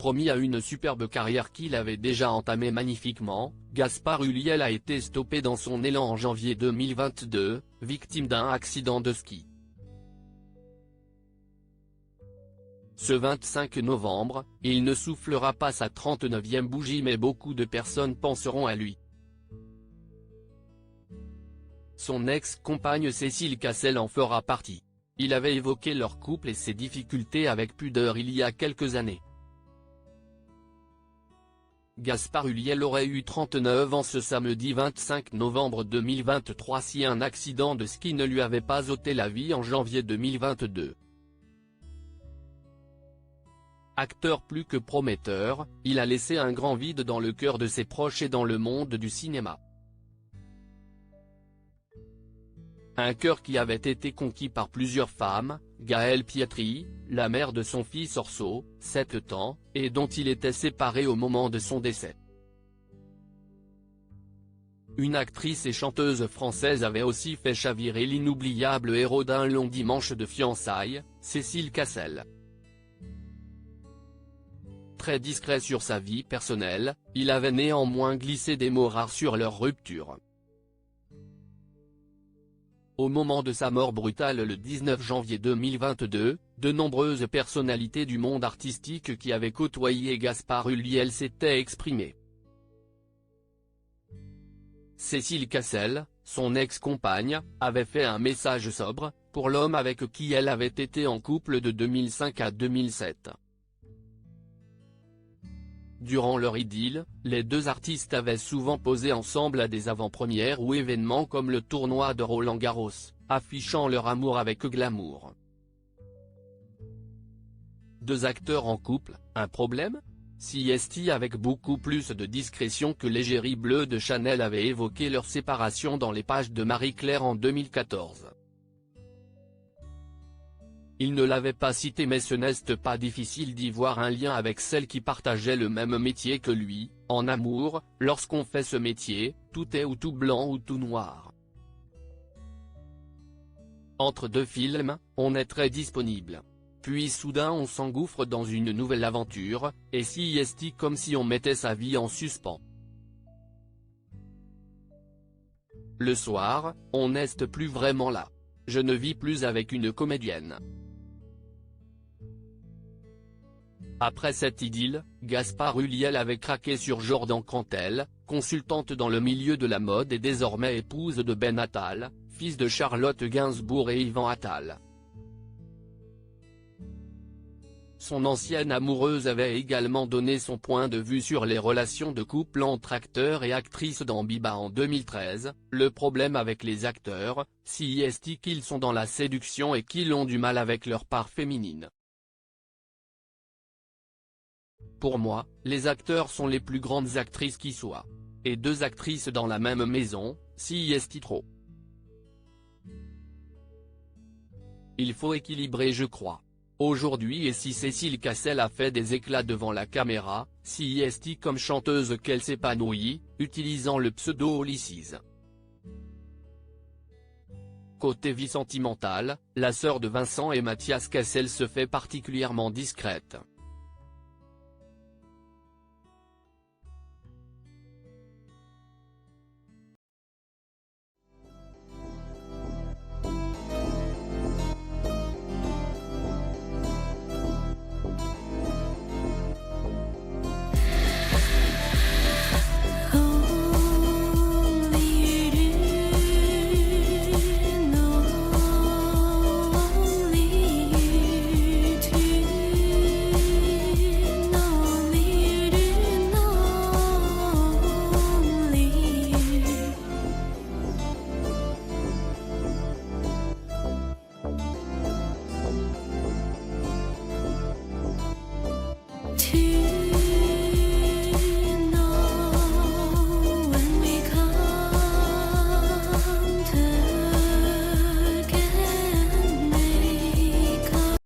compromis à une superbe carrière qu'il avait déjà entamée magnifiquement, Gaspard Ulliel a été stoppé dans son élan en janvier 2022, victime d'un accident de ski. Ce 25 novembre, il ne soufflera pas sa 39e bougie mais beaucoup de personnes penseront à lui. Son ex-compagne Cécile Cassel en fera partie. Il avait évoqué leur couple et ses difficultés avec pudeur il y a quelques années. Gaspard Ulliel aurait eu 39 ans ce samedi 25 novembre 2023 si un accident de ski ne lui avait pas ôté la vie en janvier 2022. Acteur plus que prometteur, il a laissé un grand vide dans le cœur de ses proches et dans le monde du cinéma. Un cœur qui avait été conquis par plusieurs femmes, Gaëlle Pietri, la mère de son fils Orso, 7 ans, et dont il était séparé au moment de son décès. Une actrice et chanteuse française avait aussi fait chavirer l'inoubliable héros d'un long dimanche de fiançailles, Cécile Cassel. Très discret sur sa vie personnelle, il avait néanmoins glissé des mots rares sur leur rupture. Au moment de sa mort brutale le 19 janvier 2022, de nombreuses personnalités du monde artistique qui avaient côtoyé Gaspard Ulliel s'étaient exprimées. Cécile Cassel, son ex-compagne, avait fait un message sobre, pour l'homme avec qui elle avait été en couple de 2005 à 2007. Durant leur idylle, les deux artistes avaient souvent posé ensemble à des avant-premières ou événements comme le tournoi de Roland-Garros, affichant leur amour avec glamour. Deux acteurs en couple, un problème ? CST avec beaucoup plus de discrétion que l'égérie bleue de Chanel avait évoqué leur séparation dans les pages de Marie-Claire en 2014. Il ne l'avait pas cité mais ce n'est pas difficile d'y voir un lien avec celle qui partageait le même métier que lui. En amour, lorsqu'on fait ce métier, tout est ou tout blanc ou tout noir. Entre deux films, on est très disponible. Puis soudain on s'engouffre dans une nouvelle aventure, et CST comme si on mettait sa vie en suspens. Le soir, on n'est plus vraiment là. Je ne vis plus avec une comédienne. Après cette idylle, Gaspard Ulliel avait craqué sur Jordan Cantel, consultante dans le milieu de la mode et désormais épouse de Ben Attal, fils de Charlotte Gainsbourg et Yvan Attal. Son ancienne amoureuse avait également donné son point de vue sur les relations de couple entre acteurs et actrices dans Biba en 2013, le problème avec les acteurs, CST qu'ils sont dans la séduction et qu'ils ont du mal avec leur part féminine. Pour moi, les acteurs sont les plus grandes actrices qui soient. Et deux actrices dans la même maison, CST trop. Il faut équilibrer je crois. Aujourd'hui et si Cécile Cassel a fait des éclats devant la caméra, CST comme chanteuse qu'elle s'épanouit, utilisant le pseudo Ulysses. Côté vie sentimentale, la sœur de Vincent et Mathias Cassel se fait particulièrement discrète.